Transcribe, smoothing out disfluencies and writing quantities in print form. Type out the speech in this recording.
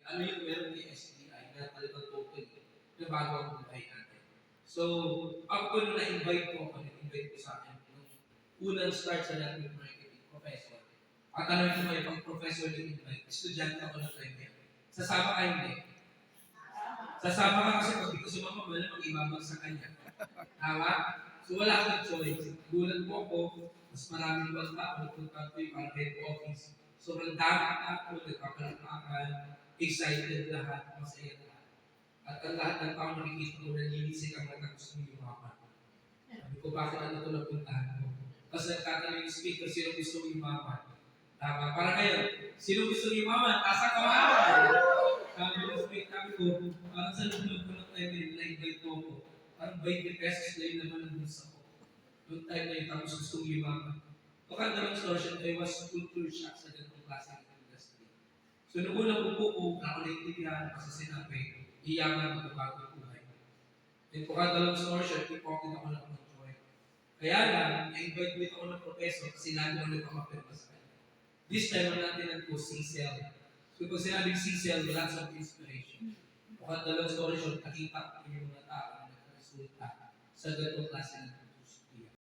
ano yung meron ni STI na talagang total na bago ang buhay natin. So, up ko nung na-invite ko ako, na-invite ko sa akin, nung unang start sa network marketing, professor. At tanong ko may pang professor na invite, estudyante ako ng time yan. Sasama ka hindi? Sasama ka kasi pag di ko sumama, wala mag-ibabag sa kanya. Tama? So wala akong choice. Gulat po ako, mas maraming bang tao, nagpunta ko yung parang head office. Sobrang dami ako, nagpapalakpakan, excited lahat, masaya lahat. At ang lahat ng tao nakikita ko, nalilisik ang mga gusto mo yumaman. Sabi ko, bakit ano ito napuntahan ko? Tapos nagtatanong yung speaker, sino gusto mo yumaman? Tama, para ngayon, sino gusto mo yumaman? Taas ang kamay! Sabi ng speaker, sabi ko, parang sa loob ko ng time na invite mo ko, parang 20 pesos na yun naman ang bulsa ko. Noong time na yun, tapos gusto mo yumaman. Pakanda ng distortion, I was culture shock sa ganitong klase ng industry. So, nung unang upo ko, nakulintihan kasi sinabi, iyaman ang bago buhay. Then, pakanda ng distortion, ipokit ako ng joy. Kaya lang, na-invite with ako ng professor kasi lagi ako nagpapapirma sa kanya. This time, ang natin ang po, C-cell. So, kung sinabing C-cell, lots of inspiration. Pakanda ng distortion, nakita ko yung mga tao na nakaresulta sa ganitong klase ng